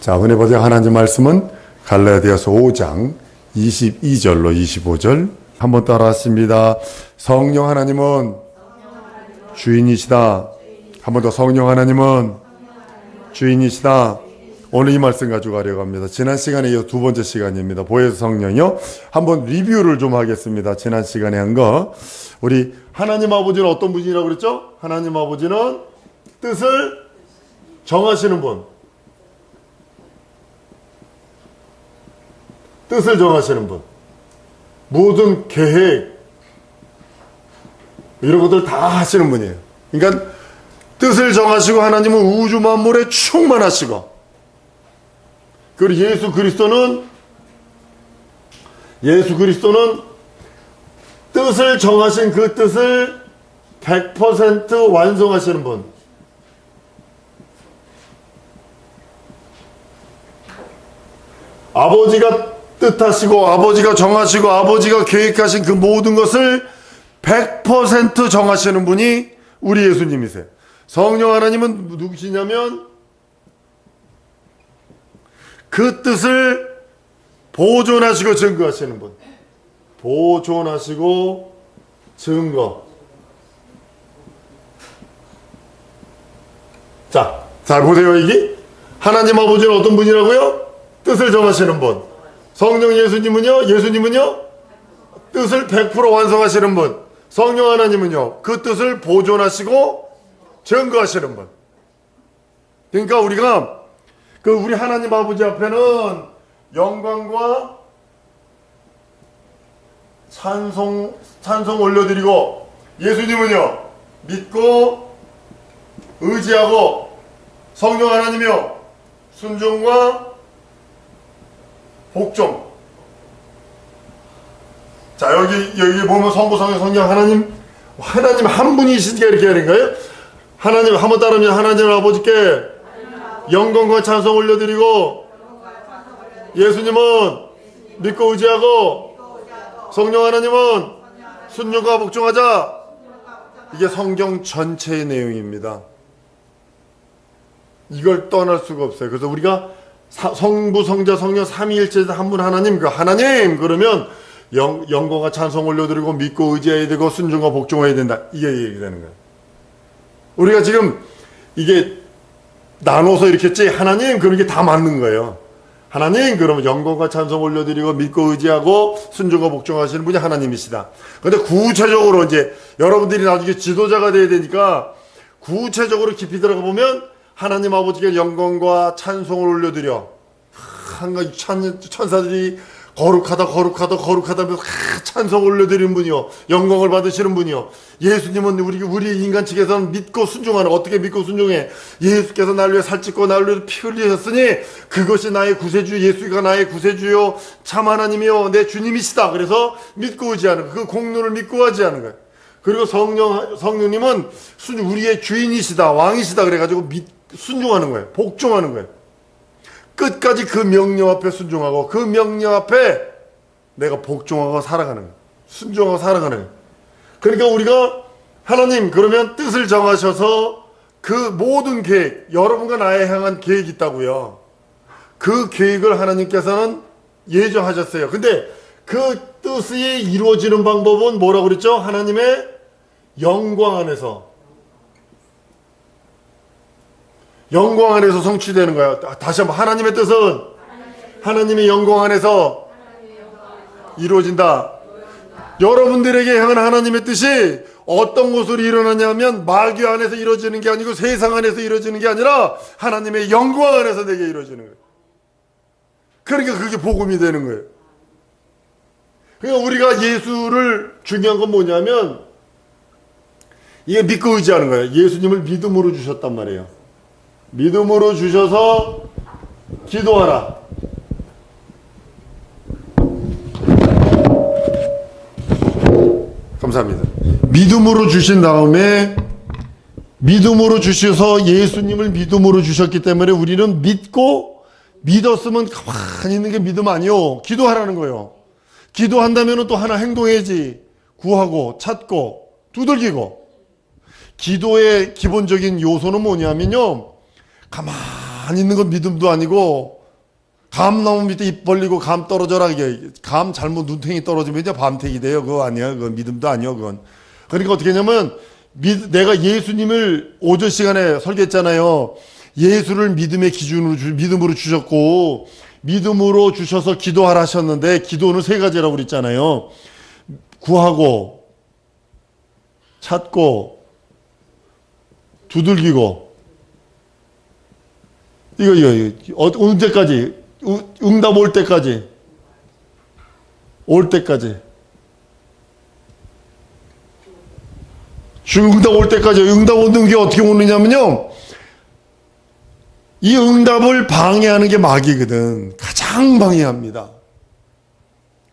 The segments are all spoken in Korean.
자, 은혜 받으 하나님 말씀은 갈라디아서 5장 22절로 25절 한번 따라하십니다. 성령 하나님은 주인이시다. 한 번 더, 성령 하나님은 주인이시다. 오늘 이 말씀 가지고 가려고 합니다. 지난 시간에 이어 두 번째 시간입니다. 보혜사 성령이요. 한번 리뷰를 좀 하겠습니다. 지난 시간에 한 거. 우리 하나님 아버지는 어떤 분이라고 그랬죠? 하나님 아버지는 뜻을 정하시는 분. 뜻을 정하시는 분. 모든 계획, 이런 것들 다 하시는 분이에요. 그러니까 뜻을 정하시고 하나님은 우주 만물에 충만하시고, 그리고 예수 그리스도는 뜻을 정하신 그 뜻을 100% 완성하시는 분. 아버지가 뜻하시고 아버지가 정하시고 아버지가 계획하신 그 모든 것을 100% 정하시는 분이 우리 예수님이세요. 성령 하나님은 누구시냐면 그 뜻을 보존하시고 증거하시는 분. 보존하시고 증거. 자, 잘 보세요. 이게 하나님 아버지는 어떤 분이라고요? 뜻을 정하시는 분. 성령 예수님은요? 뜻을 100% 완성하시는 분. 성령 하나님은요? 그 뜻을 보존하시고 증거하시는 분. 그러니까 우리가 우리 하나님 아버지 앞에는 영광과 찬송 올려드리고, 예수님은요, 믿고 의지하고, 성령 하나님이요, 순종과 복종. 자, 여기 보면 성부, 성령, 성령, 하나님 한 분이시니까 이렇게 하는 거예요. 하나님, 한번 따르면 하나님 아버지께 영광과 찬송 올려드리고, 예수님은 믿고 의지하고, 성령 하나님은 순종과 복종하자. 이게 성경 전체의 내용입니다. 이걸 떠날 수가 없어요. 그래서 우리가 성부, 성자, 성령 삼위일체에서 한 분 하나님, 그러면 영광과 찬송 올려드리고 믿고 의지해야 되고 순종과 복종해야 된다. 이게 얘기되는 거예요. 우리가 지금 이게 나눠서 이렇게 했지, 하나님, 그런 게 다 맞는 거예요. 하나님, 그러면 영광과 찬송 올려드리고 믿고 의지하고 순종과 복종하시는 분이 하나님이시다. 근데 구체적으로 이제 여러분들이 나중에 지도자가 돼야 되니까 구체적으로 깊이 들어가 보면 하나님 아버지께 영광과 찬송을 올려드려. 한가지 천사들이 거룩하다 하면서 찬송 올려드리는 분이요, 영광을 받으시는 분이요. 예수님은 우리 인간 측에서는 믿고 순종하는. 어떻게 믿고 순종해? 예수께서 날 위해 살찌고 날 위해 피 흘리셨으니 그것이 나의 구세주, 예수가 나의 구세주요 참 하나님이요 내 주님이시다. 그래서 믿고 의지하는 그 공로를 믿고 의지하는 거예요. 그리고 성령님은 우리의 주인이시다, 왕이시다. 그래가지고 순종하는 거예요. 복종하는 거예요. 끝까지 그 명령 앞에 순종하고 그 명령 앞에 내가 복종하고 살아가는 거예요. 순종하고 살아가는 거예요. 그러니까 우리가 하나님, 그러면 뜻을 정하셔서 그 모든 계획, 여러분과 나에 향한 계획이 있다고요. 그 계획을 하나님께서는 예정하셨어요. 근데 그 뜻이 이루어지는 방법은 뭐라고 그랬죠? 하나님의 영광 안에서. 영광 안에서 성취되는 거야. 다시 한번, 하나님의 뜻은 하나님의 영광 안에서 이루어진다. 여러분들에게 향한 하나님의 뜻이 어떤 곳으로 일어나냐면 마귀 안에서 이루어지는 게 아니고 세상 안에서 이루어지는 게 아니라 하나님의 영광 안에서 내게 이루어지는 거예요. 그러니까 그게 복음이 되는 거예요. 그러니까 우리가 예수를, 중요한 건 뭐냐면 이게 믿고 의지하는 거예요. 예수님을 믿음으로 주셨단 말이에요. 믿음으로 주셔서 기도하라. 감사합니다. 믿음으로 주신 다음에, 믿음으로 주셔서 예수님을 믿음으로 주셨기 때문에 우리는 믿었으면 가만히 있는 게 믿음 아니요, 기도하라는 거예요. 기도한다면 또 하나 행동해야지. 구하고 찾고 두들기고. 기도의 기본적인 요소는 뭐냐면요, 가만히 가만 있는 건 믿음도 아니고, 감나무 밑에 입 벌리고 감 떨어져라. 이게 감 잘못 눈탱이 떨어지면 이제 밤탱이 돼요. 그거 아니야. 그건 믿음도 아니야. 그건. 그러니까 어떻게 하냐면, 내가 예수님을 오전 시간에 설계했잖아요. 예수를 믿음의 기준으로 믿음으로 주셨고, 믿음으로 주셔서 기도하라 하셨는데, 기도는 세 가지라고 그랬잖아요. 구하고, 찾고, 두들기고. 이거 언제까지? 응답 올 때까지. 올 때까지. 응답 올 때까지. 응답 오는 게 어떻게 오느냐면요. 이 응답을 방해하는 게 마귀거든. 가장 방해합니다.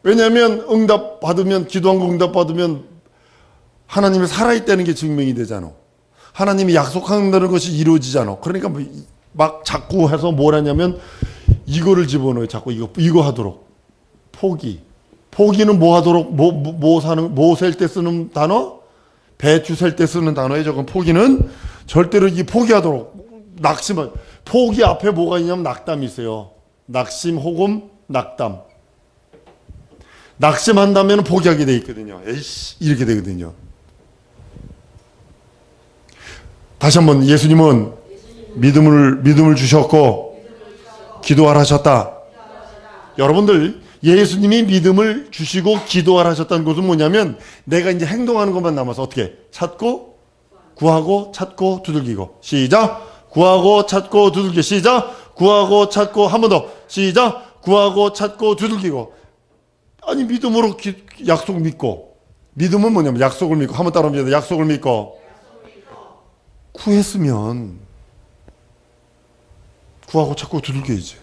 왜냐하면 응답 받으면, 기도한 거 응답 받으면 하나님이 살아있다는 게 증명이 되잖아. 하나님이 약속한다는 것이 이루어지잖아. 그러니까 막 자꾸 해서 뭘 하냐면 이거를 집어넣어요. 자꾸 이거 하도록. 포기. 포기는 뭐 하도록, 뭐 셀 때 쓰는 단어? 배추 셀 때 쓰는 단어예요. 저건 포기는 절대로 이 포기하도록. 낙심은, 포기 앞에 뭐가 있냐면 낙담이 있어요. 낙심, 호금, 낙담. 낙심한다면 포기하게 돼 있거든요. 에이씨, 이렇게 되거든요. 다시 한번, 예수님은 믿음을 주셨고 기도하라 하셨다. 여러분들, 예수님이 믿음을 주시고 기도하라 하셨다는 것은 뭐냐면, 내가 이제 행동하는 것만 남아서 어떻게? 찾고, 구하고, 찾고, 두들기고. 시작. 구하고, 찾고, 두들기고. 시작. 구하고, 찾고, 한 번 더. 시작. 구하고, 찾고, 두들기고. 아니, 믿음으로 약속 믿고. 믿음은 뭐냐면 약속을 믿고. 한 번 따라합니다. 약속을 믿고. 구했으면 구하고 찾고 두들겨야지.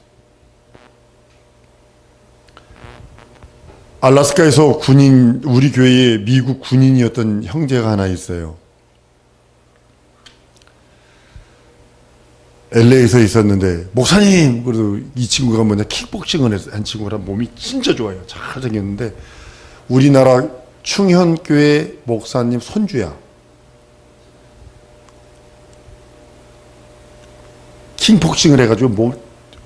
알래스카에서 우리 교회에 미국 군인이었던 형제가 하나 있어요. LA에서 있었는데, 목사님! 그래도 이 친구가 킥복싱을 한 친구라 몸이 진짜 좋아요. 잘생겼는데, 우리나라 충현교회 목사님 손주야. 킥복싱을 해가지고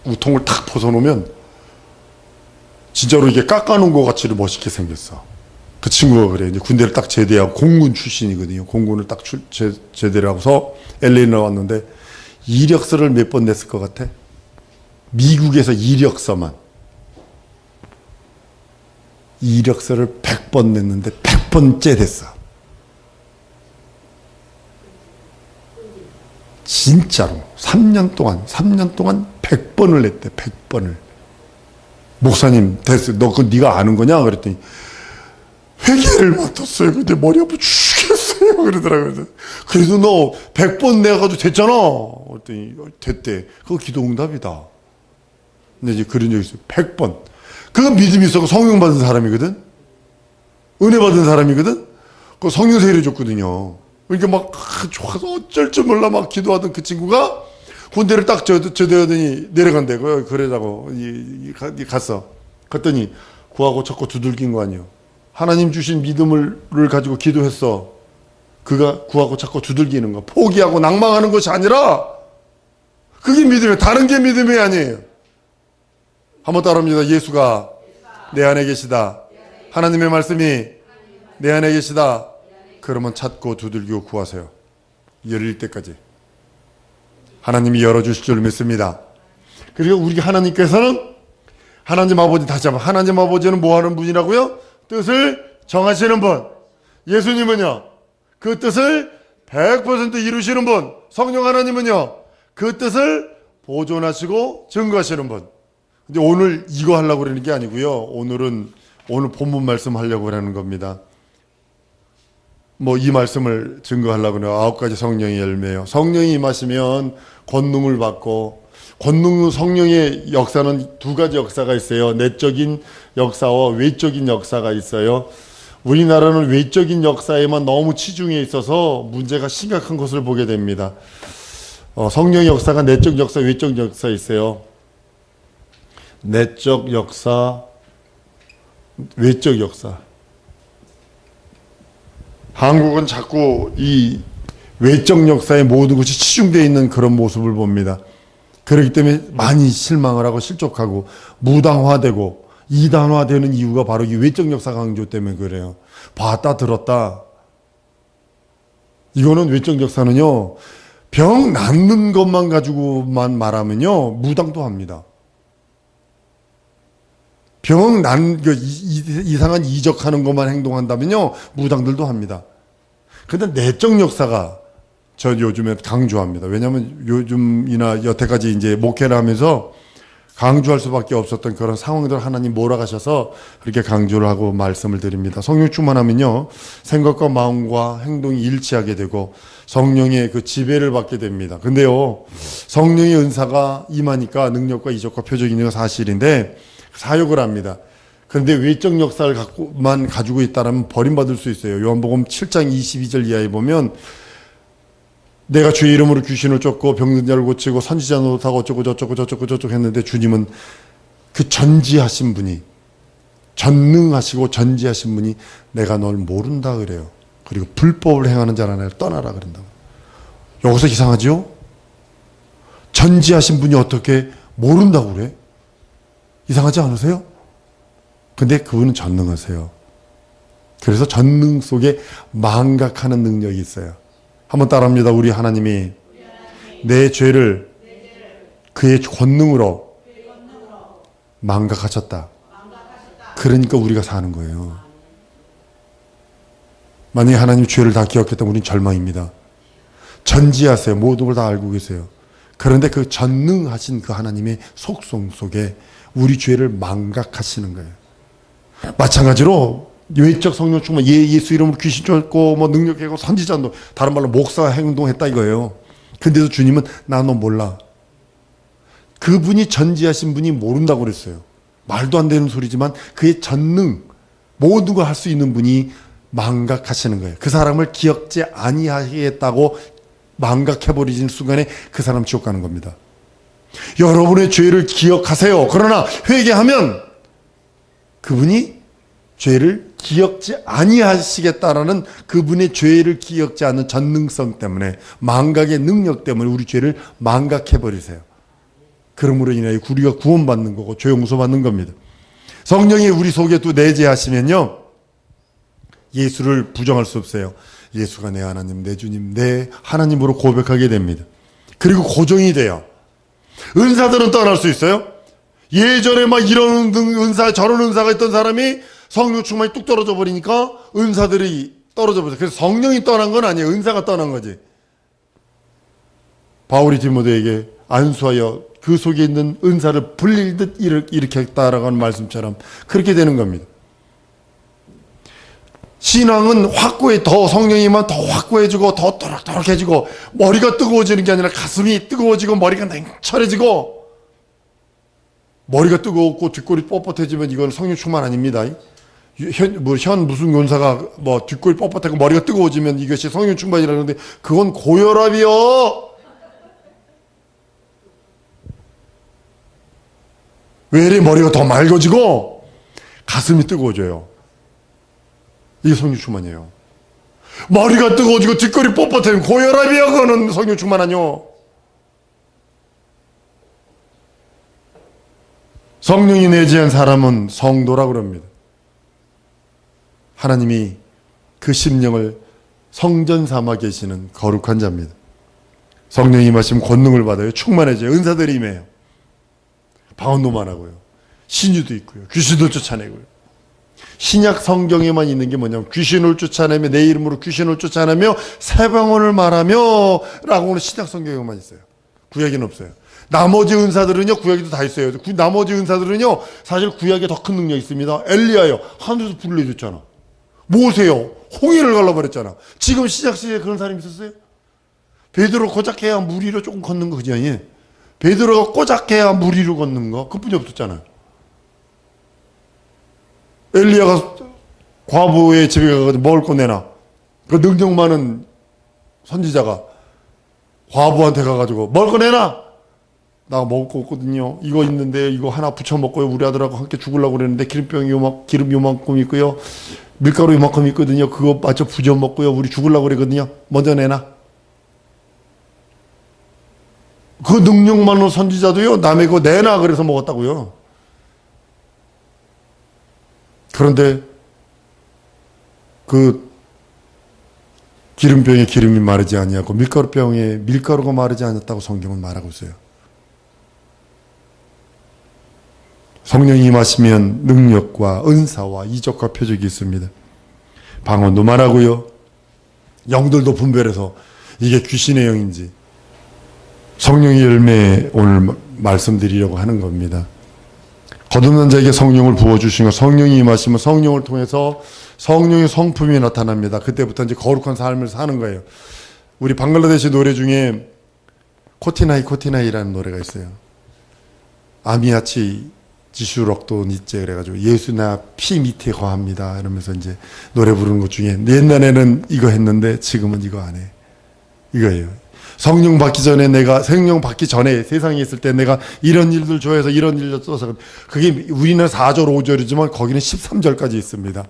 우통을 탁 벗어놓으면 진짜로 이게 깎아놓은 것 같이 멋있게 생겼어. 그 친구가 그래. 이제 군대를 딱 제대하고, 공군 출신이거든요. 공군을 딱 제대를 하고서 LA 나왔는데, 이력서를 몇 번 냈을 것 같아? 미국에서 이력서만. 이력서를 100번 냈는데 100번째 됐어. 진짜로 3년 동안 100번을 냈대. 100번을. 목사님 됐어. 너 그거 네가 아는 거냐? 그랬더니 회개를 맡았어요. 근데 머리 아파 죽겠어요. 그러더라고요. 그래도 너 100번 내가지고 됐잖아. 그랬더니 됐대. 그거 기도 응답이다. 근데 이제 그런 적이 있어요. 100번. 그건 믿음이 있었고 성령 받은 사람이거든. 은혜 받은 사람이거든. 그 성령 세례 줬거든요. 그러니까 막 좋아서 어쩔 줄 몰라 막 기도하던 그 친구가 군대를 딱 제대하더니 내려간대. 그러자고 갔어. 갔더니 구하고 찾고 두들긴 거 아니에요. 하나님 주신 믿음을 가지고 기도했어. 그가 구하고 찾고 두들기는 거. 포기하고 낭망하는 것이 아니라 그게 믿음이에요. 다른 게 믿음이 아니에요. 한번 따라합니다. 예수가 내 안에 계시다. 하나님의 말씀이 내 안에 계시다. 그러면 찾고 두들기고 구하세요. 열릴 때까지. 하나님이 열어주실 줄 믿습니다. 그리고 우리 하나님께서는 하나님 아버지, 다시 한번, 하나님 아버지는 뭐 하는 분이라고요? 뜻을 정하시는 분. 예수님은요, 그 뜻을 100% 이루시는 분. 성령 하나님은요, 그 뜻을 보존하시고 증거하시는 분. 근데 오늘 이거 하려고 그러는 게 아니고요. 오늘 본문 말씀 하려고 그러는 겁니다. 이 말씀을 증거하려고 하는 9가지 성령의 열매예요. 성령이 임하시면 권능을 받고, 성령의 역사는 2가지 역사가 있어요. 내적인 역사와 외적인 역사가 있어요. 우리나라는 외적인 역사에만 너무 치중해 있어서 문제가 심각한 것을 보게 됩니다. 성령의 역사가 내적 역사, 외적 역사 있어요. 내적 역사, 외적 역사. 한국은 자꾸 이 외적 역사에 모든 것이 치중되어 있는 그런 모습을 봅니다. 그렇기 때문에 많이 실망을 하고 실족하고 무당화되고 이단화되는 이유가 바로 이 외적 역사 강조 때문에 그래요. 봤다 들었다. 이거는 외적 역사는요, 병 낫는 것만 가지고만 말하면요, 무당도 합니다. 병 이상한 이적하는 것만 행동한다면요, 무당들도 합니다. 근데 내적 역사가 저 요즘에 강조합니다. 왜냐하면 요즘이나 여태까지 이제 목회를 하면서 강조할 수밖에 없었던 그런 상황들 하나님 몰아가셔서 그렇게 강조를 하고 말씀을 드립니다. 성령 충만하면요, 생각과 마음과 행동이 일치하게 되고 성령의 그 지배를 받게 됩니다. 근데요, 성령의 은사가 임하니까 능력과 이적과 표적이 있는 건 사실인데 사역을 합니다. 그런데 외적 역사를 갖고만 가지고 있다면 버림받을 수 있어요. 요한복음 7장 22절 이하에 보면 내가 주의 이름으로 귀신을 쫓고 병든 자를 고치고 선지자 노릇하고 어쩌고 저쩌고 했는데 주님은 그 전지하신 분이, 전능하시고 전지하신 분이 내가 널 모른다 그래요. 그리고 불법을 행하는 자라 나를 떠나라 그런다고. 여기서 이상하죠? 전지하신 분이 어떻게 모른다고 그래? 이상하지 않으세요? 근데 그분은 전능하세요. 그래서 전능 속에 망각하는 능력이 있어요. 한번 따라합니다. 우리 하나님이 내 죄를 그의 권능으로 망각하셨다. 그러니까 우리가 사는 거예요. 만약에 하나님 죄를 다 기억했다면 우리는 절망입니다. 전지하세요. 모든 걸 다 알고 계세요. 그런데 그 전능하신 그 하나님의 속성 속에 우리 죄를 망각하시는 거예요. 마찬가지로 외적 성령 충만, 예수 이름으로 귀신 쫓고 뭐 능력하고 선지자도, 다른 말로 목사 행동했다 이거예요. 근데도 주님은 나 너 몰라. 그분이 전지하신 분이 모른다고 그랬어요. 말도 안 되는 소리지만 그의 전능, 모든 걸 할 수 있는 분이 망각하시는 거예요. 그 사람을 기억지 아니하겠다고 망각해버리는 순간에 그 사람 지옥 가는 겁니다. 여러분의 죄를 기억하세요. 그러나 회개하면 그분이 죄를 기억지 아니하시겠다라는 그분의 죄를 기억지 않는 전능성 때문에, 망각의 능력 때문에 우리 죄를 망각해버리세요. 그러므로 인하여 우리가 구원받는 거고 죄 용서받는 겁니다. 성령이 우리 속에 또 내재하시면요, 예수를 부정할 수 없어요. 예수가 내 하나님, 내 주님, 내 하나님으로 고백하게 됩니다. 그리고 고정이 돼요. 은사들은 떠날 수 있어요. 예전에 막 이런 은사 저런 은사가 있던 사람이 성령 충만이 뚝 떨어져 버리니까 은사들이 떨어져 버렸어요. 그래서 성령이 떠난 건 아니에요. 은사가 떠난 거지. 바울이 디모데에게 안수하여 그 속에 있는 은사를 불릴 듯 일으켰다라고 하는 말씀처럼 그렇게 되는 겁니다. 신앙은 확고해, 더 성령이만 더 확고해지고 더 또락또락해지고, 머리가 뜨거워지는 게 아니라 가슴이 뜨거워지고 머리가 냉철해지고, 머리가 뜨겁고 뒷골이 뻣뻣해지면 이건 성령 충만 아닙니다. 무슨 권사가 뭐 뒷골이 뻣뻣하고 머리가 뜨거워지면 이것이 성령 충만이라는데 그건 고혈압이요. 왜 이래 머리가 더 맑아지고 가슴이 뜨거워져요. 이게 성령 충만이에요. 머리가 뜨거워지고 뒷골이 뻣뻣해지면 고혈압이요. 그거는 성령 충만 아니요. 성령이 내재한 사람은 성도라고 그럽니다. 하나님이 그 심령을 성전 삼아 계시는 거룩한 자입니다. 성령이 임하시면 권능을 받아요. 충만해져요. 은사들이 임해요. 방언도만 하고요. 신유도 있고요. 귀신도 쫓아내고요. 신약 성경에만 있는 게 뭐냐면 귀신을 쫓아내며, 내 이름으로 귀신을 쫓아내며 새방언을 말하며 라고는 신약 성경에만 있어요. 구약에는 없어요. 나머지 은사들은요, 구약에도 다 있어요. 나머지 은사들은요, 사실 구약에 더 큰 능력이 있습니다. 엘리야요, 하늘에서 불을 내줬잖아. 모세요, 홍해를 갈라버렸잖아. 지금 시작 시대에 그런 사람이 있었어요? 베드로 고작해야 물 위로 조금 걷는 거 그지 아니? 베드로가 고작해야 물 위로 걷는 거 그뿐이 없었잖아요. 엘리야가 과부의 집에 가서 먹을 거 내놔. 그 능력 많은 선지자가 과부한테 가가지고 먹을 거 내놔. 나 먹을 거 없거든요. 이거 있는데 이거 하나 부쳐 먹고요. 우리 아들하고 함께 죽으려고 그랬는데 기름 요만큼 있고요. 밀가루 요만큼 있거든요. 그거 맞춰 부쳐 먹고요. 우리 죽으려고 그랬거든요. 먼저 내놔. 그 능력 많은 선지자도요, 남의 거 내놔 그래서 먹었다고요. 그런데 그 기름병에 기름이 마르지 아니하고 밀가루병에 밀가루가 마르지 않았다고 성경은 말하고 있어요. 성령이 임하시면 능력과 은사와 이적과 표적이 있습니다. 방언도 말하고요. 영들도 분별해서 이게 귀신의 영인지 성령의 열매 오늘 말씀드리려고 하는 겁니다. 거듭난 자에게 성령을 부어주신 것, 성령이 임하시면 성령을 통해서 성령의 성품이 나타납니다. 그때부터 이제 거룩한 삶을 사는 거예요. 우리 방글라데시 노래 중에 코티나이 코티나이라는 노래가 있어요. 아미아치 지슈럭도 니째 그래가지고 예수 나 피 밑에 거합니다 이러면서 이제 노래 부르는 것 중에 옛날에는 이거 했는데 지금은 이거 안 해. 이거예요. 성령 받기 전에 성령 받기 전에 세상에 있을 때 내가 이런 일들 좋아해서 이런 일을 써서 그게 우리는 4절 5절이지만 거기는 13절까지 있습니다.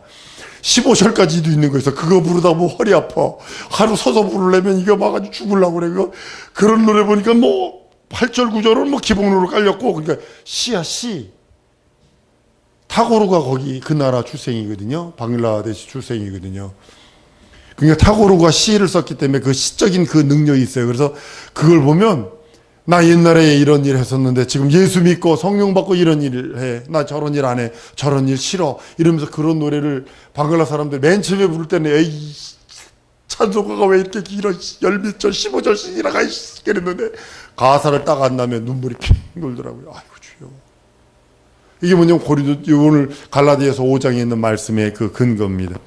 15절까지도 있는 거 있어. 그거 부르다 뭐 허리 아파. 하루 서서 부르려면 이거 막아주 죽으려고 그래. 그런 노래 보니까 뭐 8절 9절은 뭐 기본으로 깔렸고 그러니까 시야 시. 타고르가 거기 그 나라 출생이거든요. 방글라데시 출생이거든요. 그러니까 타고르가 시를 썼기 때문에 그 시적인 그 능력이 있어요. 그래서 그걸 보면 나 옛날에 이런 일 했었는데 지금 예수 믿고 성령 받고 이런 일을 해. 나 저런 일 안 해. 저런 일 싫어. 이러면서 그런 노래를 방글라 사람들 맨 처음에 부를 때는 에이 찬송가가 왜 이렇게 길어. 10몇 절 15절씩 지나가 이랬는데 가사를 딱 안 나면 눈물이 핑 돌더라고요. 아이고 주여. 이게 뭐냐면 오늘 갈라디아서 5장에 있는 말씀의 그 근거입니다.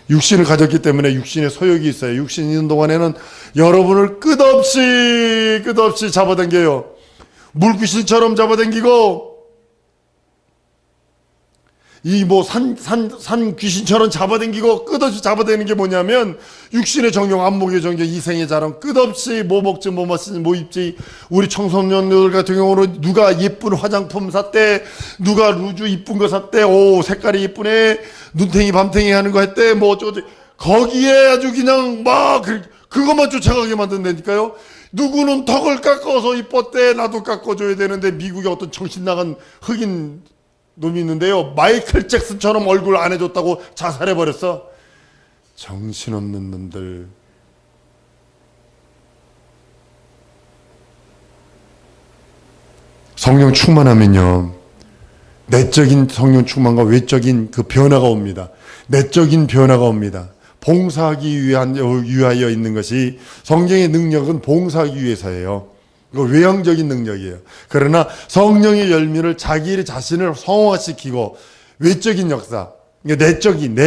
육신을 가졌기 때문에 육신의 소욕이 있어요. 육신이 있는 동안에는 여러분을 끝없이 잡아당겨요. 물귀신처럼 잡아당기고 이 뭐 산 귀신처럼 잡아당기고 끝없이 잡아당기는 게 뭐냐면 육신의 정욕, 안목의 정욕, 이생의 자랑 끝없이 뭐 먹지 뭐 마시지 뭐 입지. 우리 청소년들 같은 경우는 누가 예쁜 화장품 샀대, 누가 루즈 이쁜 거 샀대, 오 색깔이 예쁘네, 눈탱이 밤탱이 하는 거 했대, 뭐 어쩌고 거기에 아주 그냥 막 그것만 쫓아가게 만든다니까요. 누구는 턱을 깎아서 이뻤대, 나도 깎아줘야 되는데 미국에 어떤 정신 나간 흑인 놈이 있는데요. 마이클 잭슨처럼 얼굴 안 해줬다고 자살해버렸어. 정신없는 놈들. 성령 충만하면요. 내적인 성령 충만과 외적인 그 변화가 옵니다. 내적인 변화가 옵니다. 봉사하기 위하여 있는 것이 성령의 능력은 봉사하기 위해서예요. 이거 외형적인 능력이에요. 그러나 성령의 열매를 자기 자신을 성화시키고 외적인 역사, 내적인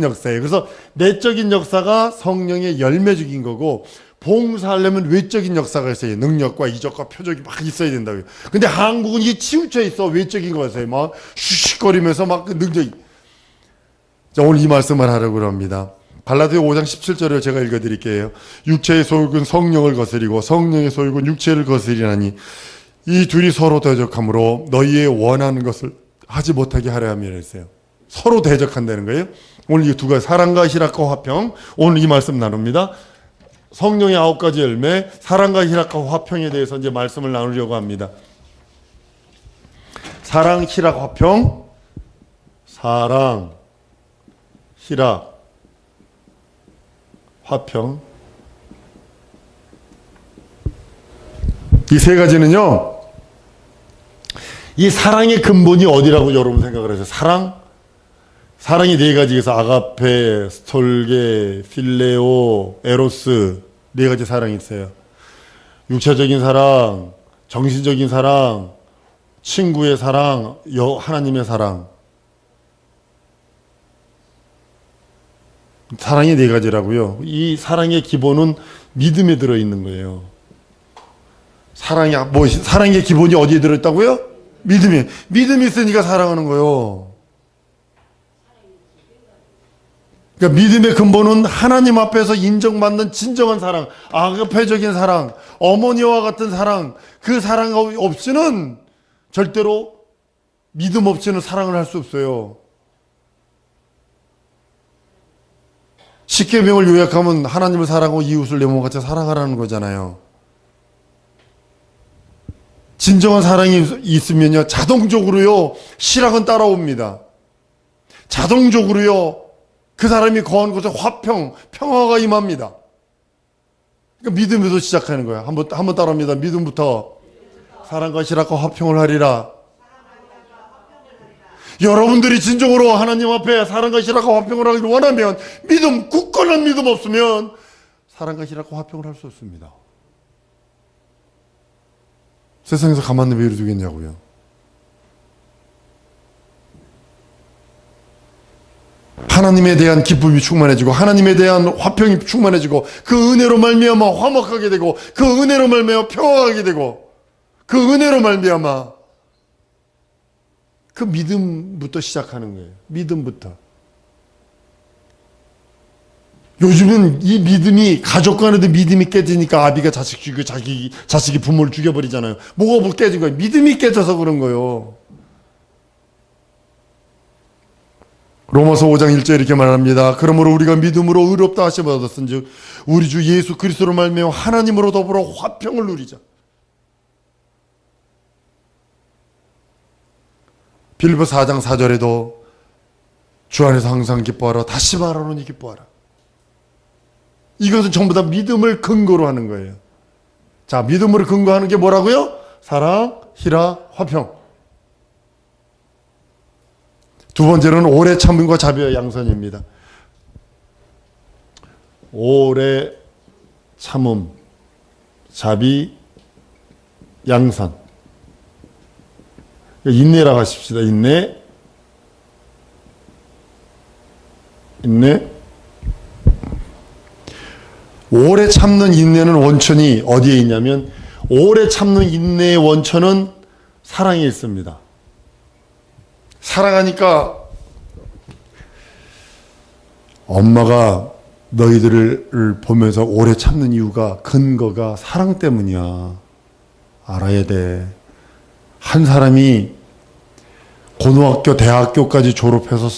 역사예요. 그래서 내적인 역사가 성령의 열매적인 거고 봉사하려면 외적인 역사가 있어요. 능력과 이적과 표적이 막 있어야 된다고요. 근데 한국은 이게 치우쳐 있어. 외적인 거에서 막 슉슉거리면서 막 그 능력이. 자, 오늘 이 말씀을 하려고 합니다. 갈라디아 5장 17절을 제가 읽어드릴게요. 육체의 소욕은 성령을 거스리고 성령의 소욕은 육체를 거스리나니 이 둘이 서로 대적함으로 너희의 원하는 것을 하지 못하게 하려 함이라 했어요. 서로 대적한다는 거예요. 오늘 이 두 가지 사랑과 희락과 화평 오늘 이 말씀 나눕니다. 성령의 9가지 열매 사랑과 희락과 화평에 대해서 이제 말씀을 나누려고 합니다. 사랑, 희락, 화평. 사랑, 희락, 화평. 이 세 가지는요, 이 사랑의 근본이 어디라고 여러분 생각을 하세요? 사랑이 네 가지에서 아가페, 스톨게, 필레오, 에로스 네 가지 사랑이 있어요. 육체적인 사랑, 정신적인 사랑, 친구의 사랑, 하나님의 사랑. 사랑이 네 가지라고요. 이 사랑의 기본은 믿음에 들어있는 거예요. 사랑의 기본이 어디에 들어있다고요? 믿음이 있으니까 사랑하는 거예요. 그러니까 믿음의 근본은 하나님 앞에서 인정받는 진정한 사랑, 아가페적인 사랑, 어머니와 같은 사랑, 그 사랑 없이는 절대로 믿음 없이는 사랑을 할 수 없어요. 십계명을 요약하면 하나님을 사랑하고 이웃을 내 몸같이 사랑하라는 거잖아요. 진정한 사랑이 있으면요, 자동적으로요, 실학은 따라옵니다. 자동적으로요, 그 사람이 거한 곳에 평화가 임합니다. 그러니까 믿음에서 시작하는 거예요. 한번 따라합니다. 믿음부터 사랑과 실학과 화평을 하리라. 여러분들이 진정으로 하나님 앞에 사랑과 실학과 화평을 하기를 원하면 굳건한 믿음 없으면 사랑과 실학과 화평을 할 수 없습니다. 세상에서 가만히 왜 두겠냐고요. 하나님에 대한 기쁨이 충만해지고 하나님에 대한 화평이 충만해지고 그 은혜로 말미암아 화목하게 되고 그 은혜로 말미암아 평화하게 되고 그 은혜로 말미암아 그 믿음부터 시작하는 거예요. 믿음부터. 요즘은 이 믿음이 가족 간에도 믿음이 깨지니까 아비가 자식 죽이고 자식이 부모를 죽여버리잖아요. 뭐가 깨진 거예요? 믿음이 깨져서 그런 거예요. 로마서 5장 1절 이렇게 말합니다. 그러므로 우리가 믿음으로 의롭다 하심을 얻었은즉 우리 주 예수 그리스도로 말미암아 하나님으로 더불어 화평을 누리자. 빌립보 4장 4절에도 주 안에서 항상 기뻐하라. 다시 말하노니 기뻐하라. 이것은 전부 다 믿음을 근거로 하는 거예요. 자, 믿음으로 근거하는 게 뭐라고요? 사랑, 희락, 화평. 두 번째로는 오래 참음과 자비와 양선입니다. 오래 참음, 자비, 양선. 인내라고 하십시다. 인내. 오래 참는 인내는 원천이 어디에 있냐면 오래 참는 인내의 원천은 사랑에 있습니다. 사랑하니까 엄마가 너희들을 보면서 오래 참는 이유가 근거가 사랑 때문이야. 알아야 돼. 한 사람이 고등학교, 대학교까지 졸업해서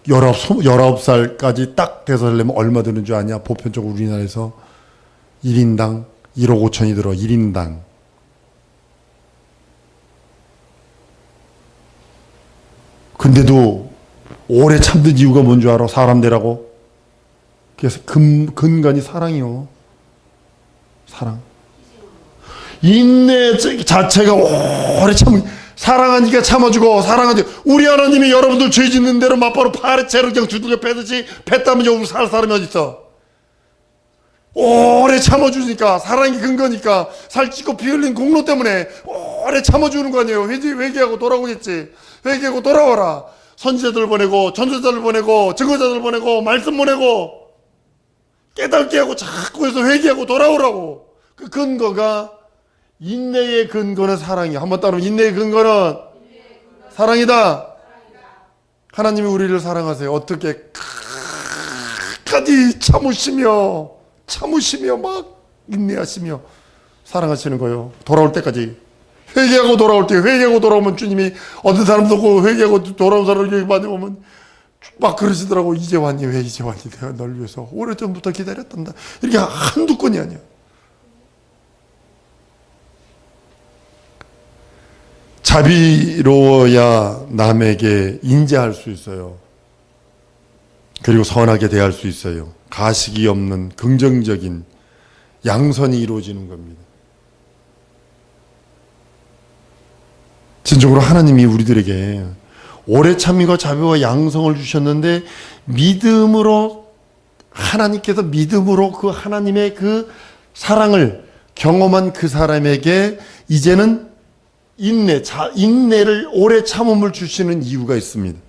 19살까지 딱 돼서 하려면 얼마 드는 줄 아냐? 보편적으로 우리나라에서 1인당 1억 5천이 들어. 1인당. 근데도 오래 참는 이유가 뭔 줄 알아? 사람 되라고? 그래서 근간이 사랑이요. 사랑. 인내 자체가 오래 사랑하니까 참아주고 사랑하지. 우리 하나님이 여러분들 죄 짓는 대로 맞바로 파래채로 그냥 두들겨 패듯이 팼다면 여기 살 사람이 어딨어. 오래 참아주니까 사랑이 근거니까 살찌고 피 흘린 공로 때문에 오래 참아주는 거 아니에요. 회개하고 돌아오겠지. 회개하고 돌아와라. 선지자들 보내고 전도자들 보내고 증거자들 보내고 말씀 보내고 깨닫게 하고 자꾸 해서 회개하고 돌아오라고. 그 근거가 인내의 근거는 사랑이야. 한번 따르면 인내의 근거는 사랑이다. 하나님이 우리를 사랑하세요. 어떻게 끝까지 참으시며 막 인내하시며 사랑하시는 거예요. 돌아올 때까지. 회개하고 돌아올 때, 회개하고 돌아오면 주님이 어떤 사람도 그 회개하고 돌아온 사람을 많이 보면 막 그러시더라고. 이제 왔니? 왜 이제 왔니? 내가 널 위해서 오래전부터 기다렸단다. 이렇게 한두 건이 아니야. 자비로워야 남에게 인자할 수 있어요. 그리고 선하게 대할 수 있어요. 가식이 없는 긍정적인 양선이 이루어지는 겁니다. 진정으로 하나님이 우리들에게 오래 참음과 자비와 양성을 주셨는데 믿음으로 하나님께서 믿음으로 그 하나님의 그 사랑을 경험한 그 사람에게 이제는 인내를 오래 참음을 주시는 이유가 있습니다.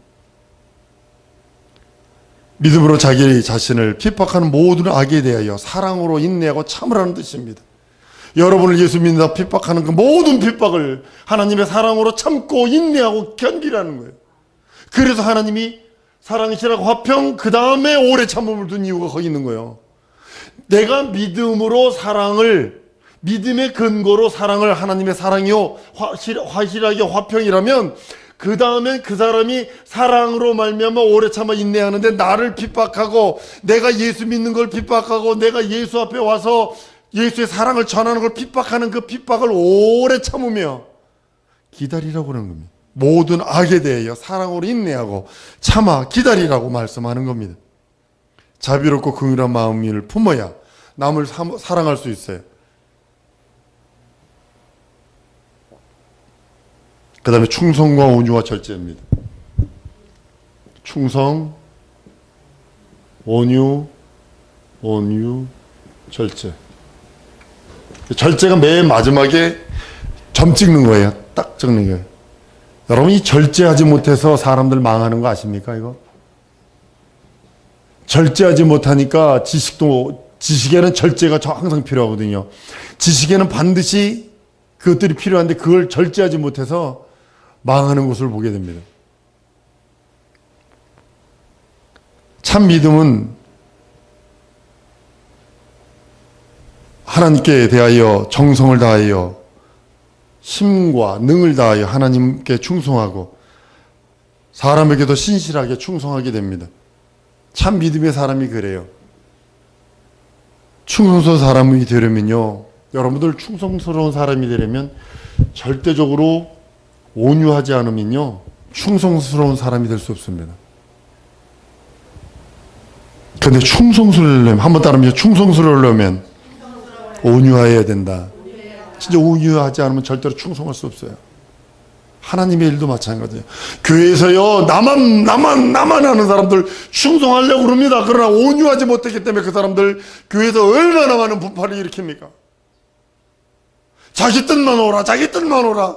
믿음으로 자기 자신을 핍박하는 모든 악에 대하여 사랑으로 인내하고 참으라는 뜻입니다. 여러분을 예수 믿는다 핍박하는 그 모든 핍박을 하나님의 사랑으로 참고 인내하고 견디라는 거예요. 그래서 하나님이 사랑이시라고 화평 그 다음에 오래 참음을 둔 이유가 거기 있는 거예요. 내가 믿음으로 믿음의 근거로 사랑을 하나님의 사랑이요 화실하게 화평이라면 그 다음에 그 사람이 사랑으로 말미암아 오래 참아 인내하는데 나를 핍박하고 내가 예수 믿는 걸 핍박하고 내가 예수 앞에 와서 예수의 사랑을 전하는 걸 핍박하는 그 핍박을 오래 참으며 기다리라고 하는 겁니다. 모든 악에 대하여 사랑으로 인내하고 참아 기다리라고 말씀하는 겁니다. 자비롭고 긍휼한 마음을 품어야 남을 사랑할 수 있어요. 그 다음에 충성과 온유와 절제입니다. 충성, 온유, 절제. 절제가 맨 마지막에 점 찍는 거예요. 딱 찍는 거예요. 여러분, 이 절제하지 못해서 사람들 망하는 거 아십니까, 이거? 절제하지 못하니까 지식에는 절제가 항상 필요하거든요. 지식에는 반드시 그것들이 필요한데 그걸 절제하지 못해서 망하는 것을 보게 됩니다. 참 믿음은 하나님께 대하여 정성을 다하여 힘과 능을 다하여 하나님께 충성하고 사람에게도 신실하게 충성하게 됩니다. 참 믿음의 사람이 그래요. 충성스러운 사람이 되려면요, 여러분들 충성스러운 사람이 되려면 절대적으로 온유하지 않으면요 충성스러운 사람이 될 수 없습니다. 근데 충성스러우려면, 한번 따르면 충성스러우려면 온유해야 된다. 진짜 온유하지 않으면 절대로 충성할 수 없어요. 하나님의 일도 마찬가지예요. 교회에서요, 나만 하는 사람들 충성하려고 그럽니다. 그러나 온유하지 못했기 때문에 그 사람들 교회에서 얼마나 많은 분파를 일으킵니까? 자기 뜻만 오라, 자기 뜻만 오라.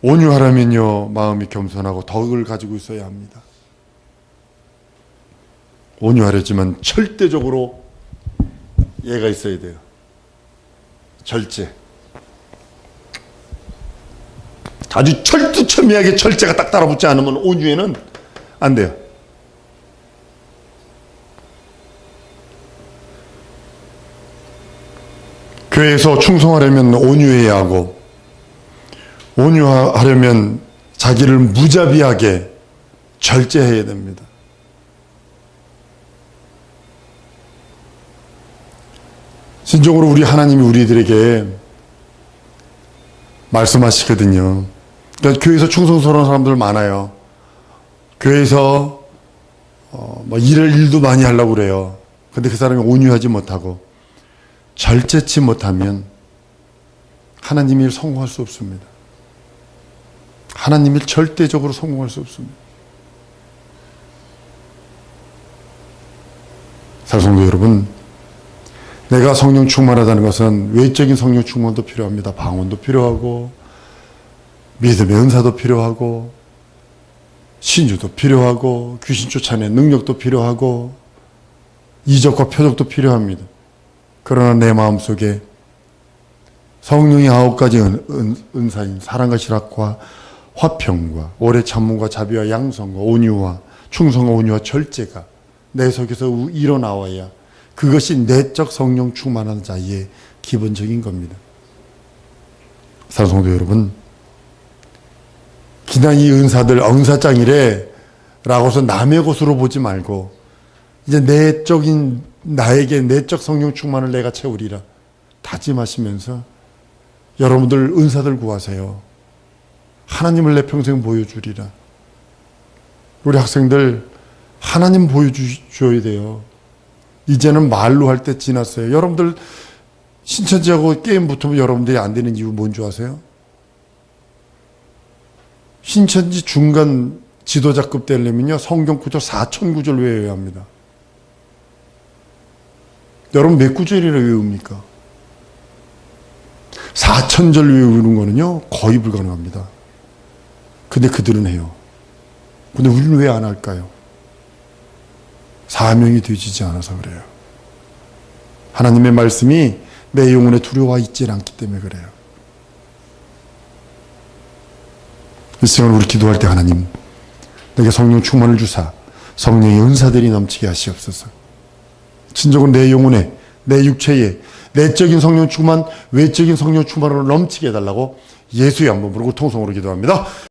온유하려면요, 마음이 겸손하고 덕을 가지고 있어야 합니다. 온유하려지만 절대적으로 예가 있어야 돼요. 절제. 아주 철두철미하게 절제가 딱 따라붙지 않으면 온유에는 안 돼요. 교회에서 충성하려면 온유해야 하고, 온유하려면 자기를 무자비하게 절제해야 됩니다. 진정으로 우리 하나님이 우리들에게 말씀하시거든요. 그러니까 교회에서 충성스러운 사람들 많아요. 교회에서 일을 일도 많이 하려고 그래요. 근데 그 사람이 온유하지 못하고 절제치 못하면 하나님 일 성공할 수 없습니다. 하나님 일 절대적으로 성공할 수 없습니다. 사랑성도 여러분, 내가 성령 충만하다는 것은 외적인 성령 충만도 필요합니다. 방언도 필요하고 믿음의 은사도 필요하고 신주도 필요하고 귀신 쫓아내는 능력도 필요하고 이적과 표적도 필요합니다. 그러나 내 마음속에 성령의 9가지 은사인 사랑과 실학과 화평과 오래 참음과 자비와 양성과 온유와 충성과 온유와 절제가 내 속에서 일어나와야 그것이 내적 성령 충만한 자의 기본적인 겁니다. 사랑하는 성도 여러분, 그냥 이 은사들 은사장이래 라고서 남의 것으로 보지 말고 이제 내적인 나에게 내적 성령 충만을 내가 채우리라 다짐하시면서 여러분들 은사들 구하세요. 하나님을 내 평생 보여주리라. 우리 학생들 하나님 보여주셔야 돼요. 이제는 말로 할 때 지났어요. 여러분들 신천지하고 게임 붙으면 여러분들이 안 되는 이유 뭔지 아세요? 신천지 중간 지도자급 되려면요 성경 구절 4,000구절 외워야 합니다. 여러분 몇 구절이나 외웁니까? 4,000절 외우는 거는요 거의 불가능합니다. 근데 그들은 해요. 근데 우리는 왜 안 할까요? 사명이 되어지지 않아서 그래요. 하나님의 말씀이 내 영혼에 두려워 있지 않기 때문에 그래요. 이 시간 우리 기도할 때 하나님 내게 성령 충만을 주사 성령의 은사들이 넘치게 하시옵소서. 진정으로 내 영혼에 내 육체에 내적인 성령 충만 외적인 성령 충만으로 넘치게 해달라고 예수의 한번 부르고 통성으로 기도합니다.